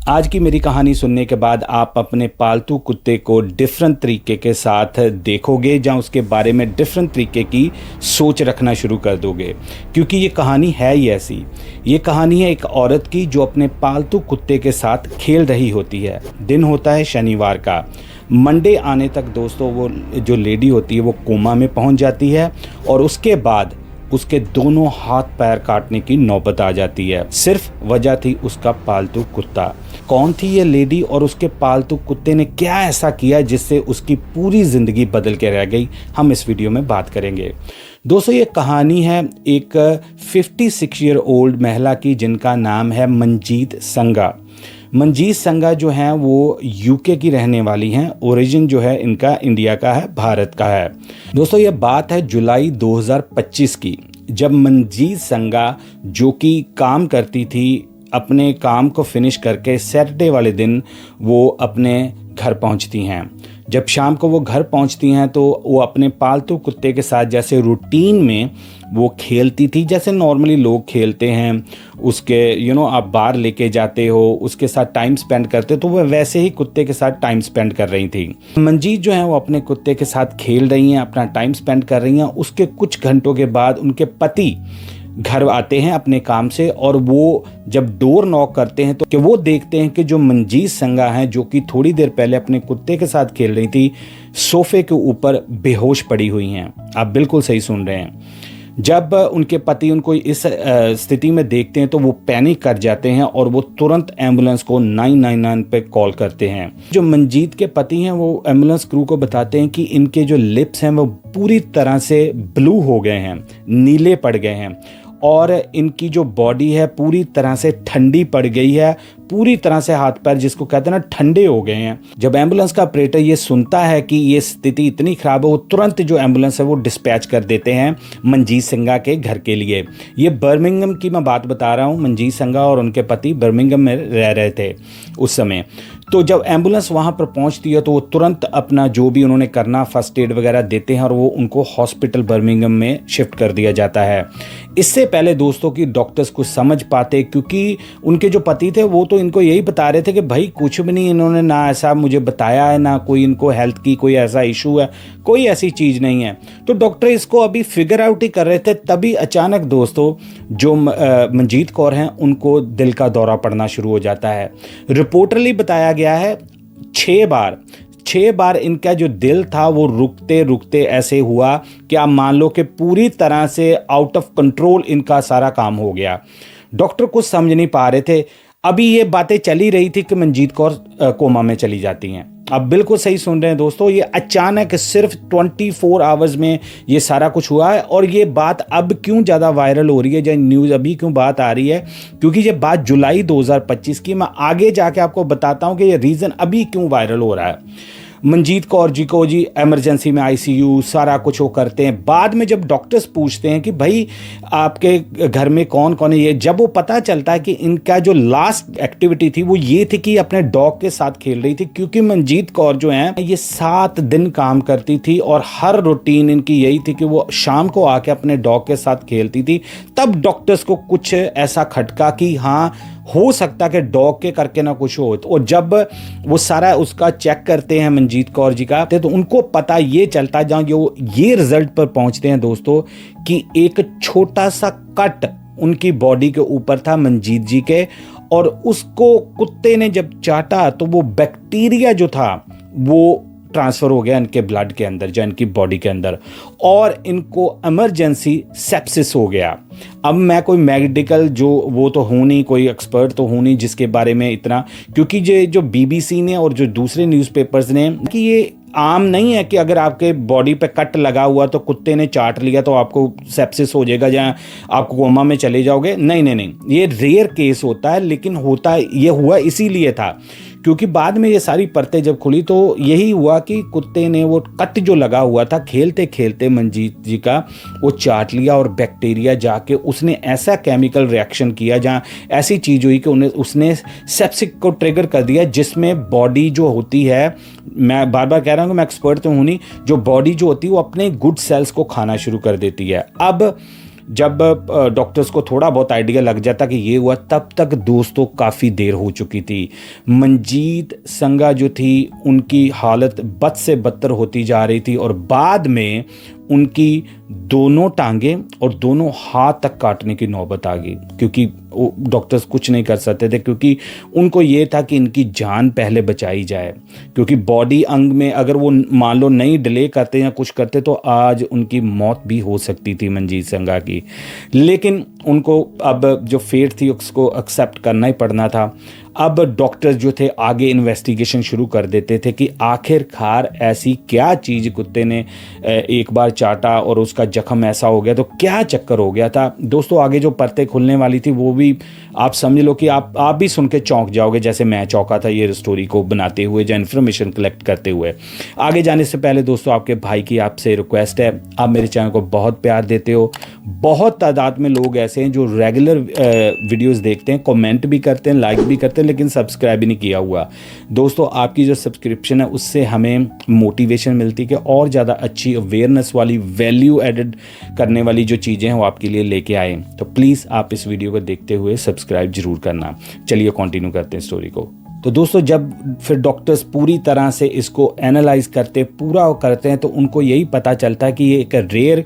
आज की मेरी कहानी सुनने के बाद आप अपने पालतू कुत्ते को डिफरेंट तरीके के साथ देखोगे, या उसके बारे में डिफरेंट तरीके की सोच रखना शुरू कर दोगे, क्योंकि ये कहानी है ही ऐसी। ये कहानी है एक औरत की जो अपने पालतू कुत्ते के साथ खेल रही होती है। दिन होता है शनिवार का। मंडे आने तक दोस्तों वो जो लेडी होती है वो कोमा में पहुंच जाती है, और उसके बाद उसके दोनों हाथ पैर काटने की नौबत आ जाती है। सिर्फ वजह थी उसका पालतू कुत्ता। कौन थी ये लेडी और उसके पालतू कुत्ते ने क्या ऐसा किया जिससे उसकी पूरी ज़िंदगी बदल के रह गई, हम इस वीडियो में बात करेंगे। दोस्तों ये कहानी है एक 56 ईयर ओल्ड महिला की, जिनका नाम है मंजीत संगा। मंजीत संगा जो हैं वो यूके की रहने वाली हैं। ओरिजिन जो है इनका इंडिया का है, भारत का है। दोस्तों ये बात है जुलाई 2025 की, जब मंजीत संगा जो कि काम करती थी, अपने काम को फिनिश करके सैटरडे वाले दिन वो अपने घर पहुंचती हैं। जब शाम को वो घर पहुंचती हैं तो वो अपने पालतू कुत्ते के साथ जैसे रूटीन में वो खेलती थी, जैसे नॉर्मली लोग खेलते हैं। उसके आप बाहर लेके जाते हो, उसके साथ टाइम स्पेंड करते हो, तो वह वैसे ही कुत्ते के साथ टाइम स्पेंड कर रही थी। मंजीत जो है वो अपने कुत्ते के साथ खेल रही हैं, अपना टाइम स्पेंड कर रही हैं। उसके कुछ घंटों के बाद उनके पति घर आते हैं अपने काम से, और वो जब डोर नॉक करते हैं तो कि वो देखते हैं कि जो मंजीत संगा हैं, जो कि थोड़ी देर पहले अपने कुत्ते के साथ खेल रही थी, सोफे के ऊपर बेहोश पड़ी हुई हैं। आप बिल्कुल सही सुन रहे हैं। जब उनके पति उनको इस स्थिति में देखते हैं तो वो पैनिक कर जाते हैं और वो तुरंत एम्बुलेंस को 999 पे कॉल करते हैं। जो मंजीत के पति हैं वो एम्बुलेंस क्रू को बताते हैं कि इनके जो लिप्स हैं वो पूरी तरह से ब्लू हो गए हैं, नीले पड़ गए हैं, और इनकी जो बॉडी है पूरी तरह से ठंडी पड़ गई है, पूरी तरह से हाथ पैर जिसको कहते हैं ना ठंडे हो गए हैं। जब एम्बुलेंस का ऑपरेटर ये सुनता है कि ये स्थिति इतनी ख़राब है, वो तुरंत जो एम्बुलेंस है वो डिस्पैच कर देते हैं मंजीत संगा के घर के लिए। ये बर्मिंघम की मैं बात बता रहा हूँ। मंजीत संगा और उनके पति बर्मिंघम में रह रहे थे उस समय। तो जब एम्बुलेंस वहाँ पर पहुँचती है तो वो तुरंत अपना जो भी उन्होंने करना फर्स्ट एड वगैरह देते हैं, और वो उनको हॉस्पिटल बर्मिंघम में शिफ्ट कर दिया जाता है। इससे पहले दोस्तों की डॉक्टर्स कुछ समझ पाते, क्योंकि उनके जो पति थे वो तो इनको यही बता रहे थे कि भाई कुछ भी नहीं, इन्होंने ना ऐसा मुझे बताया है, ना कोई इनको हेल्थ की कोई ऐसा इशू है, कोई ऐसी चीज़ नहीं है। तो डॉक्टर इसको अभी फिगर आउट ही कर रहे थे। तभी अचानक दोस्तों जो मंजीत कौर हैं उनको दिल का दौरा पड़ना शुरू हो जाता है। रिपोर्टरली बताया गया है 6 बार इनका जो दिल था वो रुकते रुकते ऐसे हुआ कि आप मान लो कि पूरी तरह से आउट ऑफ कंट्रोल इनका सारा काम हो गया। डॉक्टर कुछ समझ नहीं पा रहे थे। अभी ये बातें चली रही थी कि मंजीत कौर कोमा में चली जाती हैं। आप बिल्कुल सही सुन रहे हैं दोस्तों। ये अचानक सिर्फ 24 आवर्स में ये सारा कुछ हुआ है। और ये बात अब क्यों ज़्यादा वायरल हो रही है, जो न्यूज़ अभी क्यों बात आ रही है, क्योंकि ये बात जुलाई 2025 की। मैं आगे जाके आपको बताता हूँ कि ये रीज़न अभी क्यों वायरल हो रहा है। मंजीत कौर जी को एमरजेंसी में आईसीयू सारा कुछ वो करते हैं। बाद में जब डॉक्टर्स पूछते हैं कि भाई आपके घर में कौन कौन है, ये जब वो पता चलता है कि इनका जो लास्ट एक्टिविटी थी वो ये थी कि अपने डॉग के साथ खेल रही थी। क्योंकि मंजीत कौर जो है ये 7 दिन काम करती थी और हर रूटीन इनकी यही थी कि वो शाम को आके अपने डॉग के साथ खेलती थी। तब डॉक्टर्स को कुछ ऐसा खटका कि हाँ हो सकता कि डॉग के करके ना कुछ हो। और जब वो सारा उसका चेक करते हैं मंजीत कौर जी का, तो उनको पता ये चलता है, जहाँ जो ये रिजल्ट पर पहुंचते हैं दोस्तों, कि एक छोटा सा कट उनकी बॉडी के ऊपर था मंजीत जी के, और उसको कुत्ते ने जब चाटा तो वो बैक्टीरिया जो था वो ट्रांसफ़र हो गया इनके ब्लड के अंदर, जो इनकी बॉडी के अंदर, और इनको इमरजेंसी सेप्सिस हो गया। अब मैं कोई मेडिकल वो तो हूँ नहीं, कोई एक्सपर्ट तो हूँ नहीं जिसके बारे में इतना, क्योंकि जो BBC ने और जो दूसरे न्यूज़पेपर्स ने, कि ये आम नहीं है कि अगर आपके बॉडी पे कट लगा हुआ तो कुत्ते ने चाट लिया तो आपको सेप्सिस हो जाएगा या आपको कोमा में चले जाओगे। नहीं, ये रेयर केस होता है। लेकिन होता ये हुआ इसीलिए था क्योंकि बाद में ये सारी परतें जब खुली तो यही हुआ कि कुत्ते ने वो कट जो लगा हुआ था खेलते खेलते मंजीत जी का वो चाट लिया, और बैक्टीरिया जाके उसने ऐसा केमिकल रिएक्शन किया जहाँ ऐसी चीज़ हुई कि उसने सेप्सिक को ट्रिगर कर दिया, जिसमें बॉडी जो होती है, मैं बार बार कह रहा हूँ कि मैं एक्सपर्ट तो हूँ नहीं, जो बॉडी जो होती है वो अपने गुड सेल्स को खाना शुरू कर देती है। अब जब डॉक्टर्स को थोड़ा बहुत आइडिया लग जाता कि ये हुआ, तब तक दोस्तों काफ़ी देर हो चुकी थी। मंजीत संगा जो थी उनकी हालत बद से बदतर होती जा रही थी और बाद में उनकी दोनों टांगें और दोनों हाथ तक काटने की नौबत आ गई, क्योंकि डॉक्टर्स कुछ नहीं कर सकते थे, क्योंकि उनको ये था कि इनकी जान पहले बचाई जाए, क्योंकि बॉडी अंग में अगर वो मान लो नहीं डिले करते या कुछ करते तो आज उनकी मौत भी हो सकती थी मंजीत संगा की। लेकिन उनको अब जो फेट थी उसको एक्सेप्ट करना ही पड़ना था। अब डॉक्टर्स जो थे आगे इन्वेस्टिगेशन शुरू कर देते थे कि आखिरकार ऐसी क्या चीज़ कुत्ते ने एक बार चाटा और उसका जख्म ऐसा हो गया, तो क्या चक्कर हो गया था। दोस्तों आगे जो परतें खुलने वाली थी वो भी आप समझ लो कि आप भी सुन के चौंक जाओगे, जैसे मैं चौंका था ये स्टोरी को बनाते हुए या इन्फॉर्मेशन कलेक्ट करते हुए। आगे जाने से पहले दोस्तों आपके भाई की आपसे रिक्वेस्ट है, आप मेरे चैनल को बहुत प्यार देते हो, बहुत तादाद में लोग ऐसे हैं जो रेगुलर वीडियोज़ देखते हैं, कॉमेंट भी करते हैं, लाइक भी करते हैं, लेकिन सब्सक्राइब भी नहीं किया हुआ। दोस्तों आपकी जो सब्सक्रिप्शन है उससे हमें मोटिवेशन मिलती है कि और ज़्यादा अच्छी अवेयरनेस वाली, वैल्यू एडेड करने वाली जो चीज़ें हैं वो आपके लिए लेके आए। तो प्लीज़ आप इस वीडियो को देखते हुए सब्सक्राइब जरूर करना। चलिए कंटिन्यू करते हैं स्टोरी को। तो दोस्तों जब फिर डॉक्टर्स पूरी तरह से इसको एनालाइज करते पूरा करते हैं तो उनको यही पता चलता है कि ये एक रेयर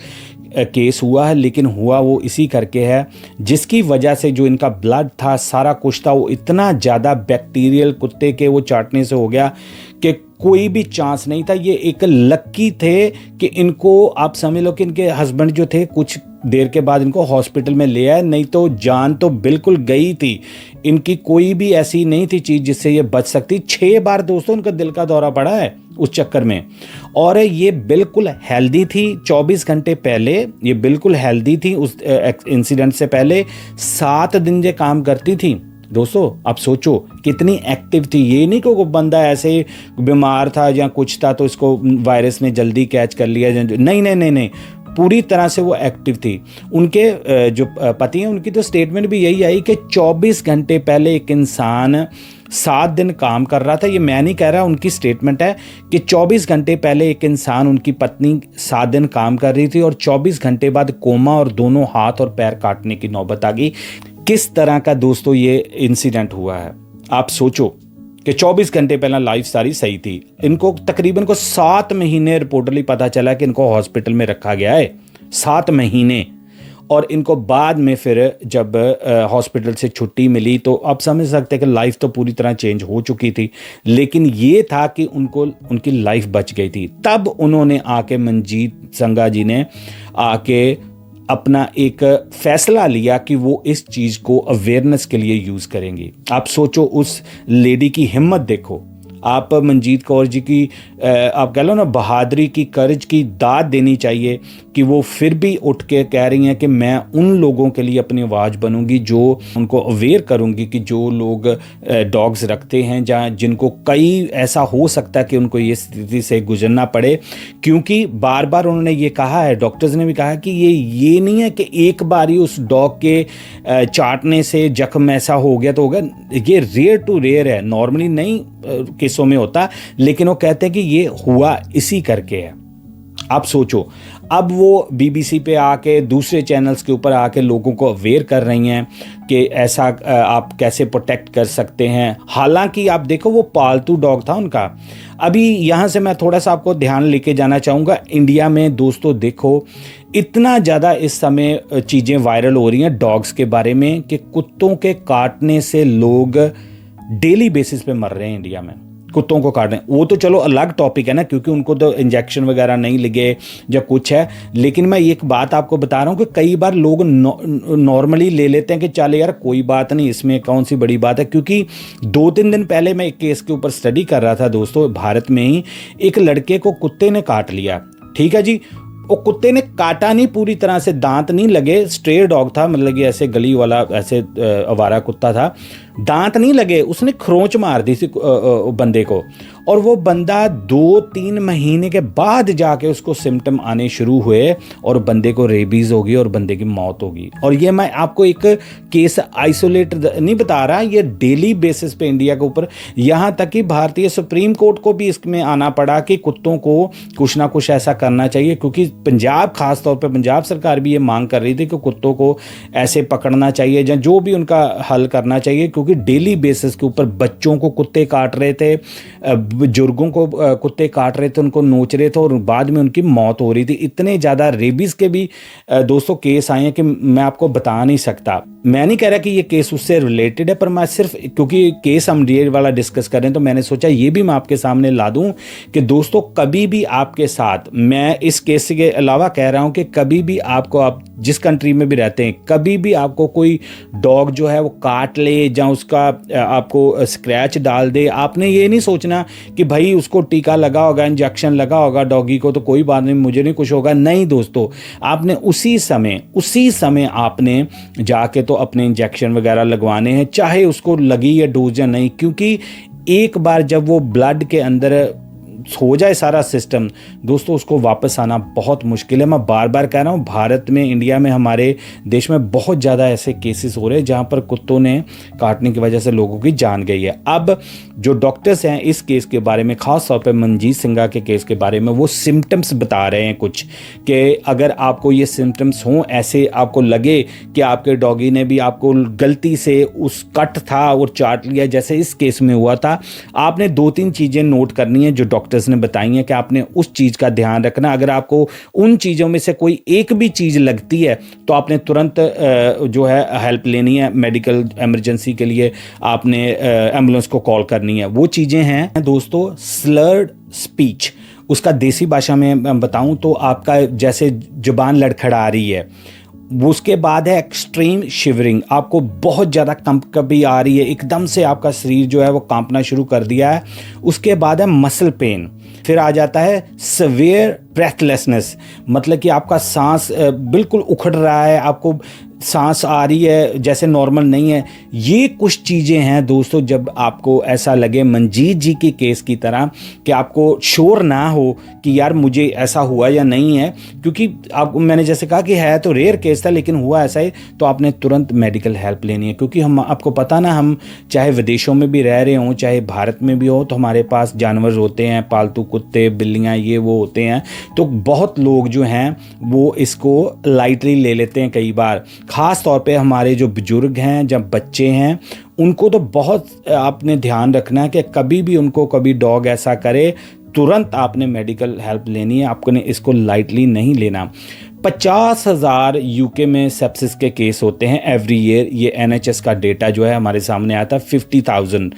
केस हुआ है, लेकिन हुआ वो इसी करके है जिसकी वजह से जो इनका ब्लड था, सारा कुछ था, वो इतना ज़्यादा बैक्टीरियल कुत्ते के वो चाटने से हो गया कि कोई भी चांस नहीं था। ये एक लक्की थे कि इनको आप समझ लो कि इनके हस्बैंड जो थे कुछ देर के बाद इनको हॉस्पिटल में ले आए, नहीं तो जान तो बिल्कुल गई थी। इनकी कोई भी ऐसी नहीं थी चीज़ जिससे ये बच सकती। 6 बार दोस्तों उनका दिल का दौरा पड़ा है उस चक्कर में, और ये बिल्कुल हेल्दी थी। 24 घंटे पहले ये बिल्कुल हेल्दी थी, उस इंसिडेंट से पहले 7 दिन ये काम करती थी। दोस्तों आप सोचो कितनी एक्टिव थी। ये नहीं कि वो बंदा ऐसे बीमार था या कुछ था तो इसको वायरस ने जल्दी कैच कर लिया, नहीं नहीं नहीं नहीं, पूरी तरह से वो एक्टिव थी। उनके जो पति हैं उनकी तो स्टेटमेंट भी यही आई कि 24 घंटे पहले एक इंसान 7 दिन काम कर रहा था। ये मैं नहीं कह रहा, उनकी स्टेटमेंट है कि 24 घंटे पहले एक इंसान, उनकी पत्नी 7 दिन काम कर रही थी और 24 घंटे बाद कोमा और दोनों हाथ और पैर काटने की नौबत आ गई। किस तरह का दोस्तों ये इंसिडेंट हुआ है आप सोचो कि 24 घंटे पहला लाइफ सारी सही थी। इनको तकरीबन 7 महीने रिपोर्टली पता चला कि इनको हॉस्पिटल में रखा गया है, 7 महीने। और इनको बाद में फिर जब हॉस्पिटल से छुट्टी मिली तो आप समझ सकते हैं कि लाइफ तो पूरी तरह चेंज हो चुकी थी, लेकिन ये था कि उनको उनकी लाइफ बच गई थी। तब उन्होंने आके मंजीत संगा जी ने आके अपना एक फैसला लिया कि वो इस चीज़ को अवेयरनेस के लिए यूज़ करेंगी। आप सोचो उस लेडी की हिम्मत देखो, आप मंजीत कौर जी की आप कह लो ना बहादुरी की, कर्ज की दाद देनी चाहिए कि वो फिर भी उठ के कह रही हैं कि मैं उन लोगों के लिए अपनी आवाज़ बनूंगी, जो उनको अवेयर करूंगी कि जो लोग डॉग्स रखते हैं जहाँ जिनको कई ऐसा हो सकता है कि उनको ये स्थिति से गुजरना पड़े। क्योंकि बार बार उन्होंने ये कहा है, डॉक्टर्स ने भी कहा कि ये नहीं है कि एक बार ही उस डॉग के चाटने से जख्म ऐसा हो गया तो होगा। ये रेयर टू रेयर है, नॉर्मली नहीं केसों में होता, लेकिन वो कहते हैं कि ये हुआ इसी करके है। आप सोचो अब वो बीबीसी पे आके दूसरे चैनल्स के ऊपर आके लोगों को अवेयर कर रही हैं कि ऐसा आप कैसे प्रोटेक्ट कर सकते हैं। हालांकि आप देखो वो पालतू डॉग था उनका। अभी यहाँ से मैं थोड़ा सा आपको ध्यान लेके जाना चाहूँगा। इंडिया में दोस्तों देखो इतना ज़्यादा इस समय चीज़ें वायरल हो रही हैं डॉग्स के बारे में कि कुत्तों के काटने से लोग डेली बेसिस पे मर रहे हैं इंडिया में। कुत्तों को काटने, वो तो चलो अलग टॉपिक है ना, क्योंकि उनको तो इंजेक्शन वगैरह नहीं लगे या कुछ है। लेकिन मैं एक बात आपको बता रहा हूँ कि कई बार लोग नॉर्मली ले लेते हैं कि चल यार कोई बात नहीं, इसमें कौन सी बड़ी बात है। क्योंकि 2-3 दिन पहले मैं एक केस के ऊपर स्टडी कर रहा था दोस्तों, भारत में ही एक लड़के को कुत्ते ने काट लिया। ठीक है जी, वो कुत्ते ने काटा नहीं, पूरी तरह से दांत नहीं लगे, स्ट्रे डॉग था, मतलब कि ऐसे गली वाला ऐसे आवारा कुत्ता था। दांत नहीं लगे, उसने खरोंच मार दी थी बंदे को, और वो बंदा 2-3 महीने के बाद जाके उसको सिम्टम आने शुरू हुए और बंदे को रेबीज होगी और बंदे की मौत होगी। और ये मैं आपको एक केस आइसोलेट नहीं बता रहा, ये डेली बेसिस पे इंडिया के ऊपर, यहाँ तक कि भारतीय सुप्रीम कोर्ट को भी इसमें आना पड़ा कि कुत्तों को कुछ ना कुछ ऐसा करना चाहिए, क्योंकि पंजाब, खास तौर पे पंजाब सरकार भी ये मांग कर रही थी कि कुत्तों को ऐसे पकड़ना चाहिए या जो भी उनका हल करना चाहिए, क्योंकि डेली बेसिस के ऊपर बच्चों को कुत्ते काट रहे थे, बुजुर्गों को कुत्ते काट रहे थे, उनको नोच रहे थे और बाद में उनकी मौत हो रही थी। इतने ज़्यादा रेबीज़ के भी दोस्तों केस आए हैं कि मैं आपको बता नहीं सकता। मैं नहीं कह रहा कि ये केस उससे रिलेटेड है, पर मैं सिर्फ क्योंकि केस हम रियल वाला डिस्कस करें तो मैंने सोचा ये भी मैं आपके सामने ला दूं कि दोस्तों कभी भी आपके साथ, मैं इस केस के अलावा कह रहा हूं कि कभी भी आपको, आप जिस कंट्री में भी रहते हैं, कभी भी आपको कोई डॉग जो है वो काट ले या उसका आपको स्क्रैच डाल दे, आपने ये नहीं सोचना कि भाई उसको टीका लगा होगा, इंजेक्शन लगा होगा डॉगी को तो कोई बात नहीं, मुझे नहीं कुछ होगा। नहीं दोस्तों, आपने उसी समय आपने जाके तो अपने इंजेक्शन वगैरह लगवाने हैं, चाहे उसको लगी या डोज या नहीं, क्योंकि एक बार जब वो ब्लड के अंदर हो जाए सारा सिस्टम, दोस्तों उसको वापस आना बहुत मुश्किल है। मैं बार बार कह रहा हूँ, भारत में, इंडिया में, हमारे देश में बहुत ज़्यादा ऐसे केसेस हो रहे हैं जहाँ पर कुत्तों ने काटने की वजह से लोगों की जान गई है। अब जो डॉक्टर्स हैं इस केस के बारे में, ख़ास तौर पर मनजीत सिंघा के केस के बारे में, वो सिम्टम्स बता रहे हैं कुछ, कि अगर आपको ये सिम्टम्स हों, ऐसे आपको लगे कि आपके डॉगी ने भी आपको गलती से उस कट था और चाट लिया जैसे इस केस में हुआ था, आपने 2-3 चीज़ें नोट करनी है जो डॉक्टर्स ने बताई है कि आपने उस चीज़ का ध्यान रखना। अगर आपको उन चीज़ों में से कोई एक भी चीज़ लगती है तो आपने तुरंत जो है हेल्प लेनी है, मेडिकल इमरजेंसी के लिए आपने एम्बुलेंस को कॉल करनी है। वो चीज़ें हैं दोस्तों स्लर्ड स्पीच, उसका देसी भाषा में बताऊं तो आपका जैसे जुबान लड़खड़ा रही है। उसके बाद है एक्सट्रीम शिवरिंग, आपको बहुत ज़्यादा कंपकपी आ रही है, एकदम से आपका शरीर जो है वो कांपना शुरू कर दिया है। उसके बाद है मसल पेन, फिर आ जाता है सवेयर ब्रेथलेसनेस, मतलब कि आपका सांस बिल्कुल उखड़ रहा है, आपको सांस आ रही है जैसे नॉर्मल नहीं है। ये कुछ चीज़ें हैं दोस्तों, जब आपको ऐसा लगे मनजीत जी की केस की तरह कि आपको श्योर ना हो कि यार मुझे ऐसा हुआ या नहीं है, क्योंकि आप, मैंने जैसे कहा कि है तो रेयर केस था लेकिन हुआ ऐसा ही, तो आपने तुरंत मेडिकल हेल्प लेनी है। क्योंकि हम, आपको पता ना, हम चाहे विदेशों में भी रह रहे हों चाहे भारत में भी हो, तो हमारे पास जानवर होते हैं, पालतू कुत्ते बिल्लियाँ ये वो होते हैं, तो बहुत लोग जो हैं वो इसको लाइटली ले लेते हैं कई बार। ख़ास तौर पे हमारे जो बुजुर्ग हैं, जब बच्चे हैं, उनको तो बहुत आपने ध्यान रखना है कि कभी भी उनको कभी डॉग ऐसा करे, तुरंत आपने मेडिकल हेल्प लेनी है, आपने इसको लाइटली नहीं लेना। 50,000 यूके में सेप्सिस के केस होते हैं एवरी ईयर, ये NHS का डेटा जो है हमारे सामने आता है 50,000।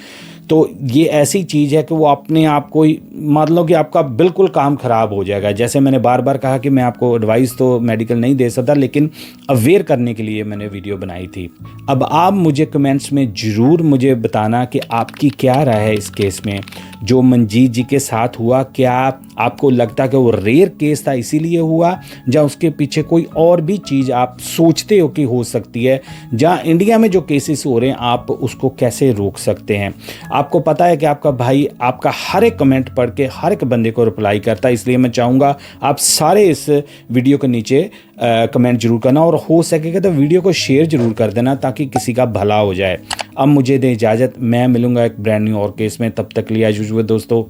तो ये ऐसी चीज़ है कि वो अपने आप को ही, मतलब कि आपका बिल्कुल काम ख़राब हो जाएगा। जैसे मैंने बार बार कहा कि मैं आपको एडवाइस तो मेडिकल नहीं दे सकता, लेकिन अवेयर करने के लिए मैंने वीडियो बनाई थी। अब आप मुझे कमेंट्स में ज़रूर मुझे बताना कि आपकी क्या राय है इस केस में जो मनजीत जी के साथ हुआ। क्या आपको लगता है कि वो रेयर केस था इसीलिए हुआ, या उसके पीछे कोई और भी चीज़ आप सोचते हो कि हो सकती है? जहाँ इंडिया में जो केसेस हो रहे हैं आप उसको कैसे रोक सकते हैं? आपको पता है कि आपका भाई आपका हर एक कमेंट पढ़ के हर एक बंदे को रिप्लाई करता है, इसलिए मैं चाहूँगा आप सारे इस वीडियो के नीचे कमेंट जरूर करना, और हो सकेगा तो वीडियो को शेयर जरूर कर देना ताकि किसी का भला हो जाए। अब मुझे दे इजाज़त, मैं मिलूँगा एक ब्रांड न्यू और केस में, तब तक लिए दोस्तों,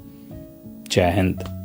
जय हिंद।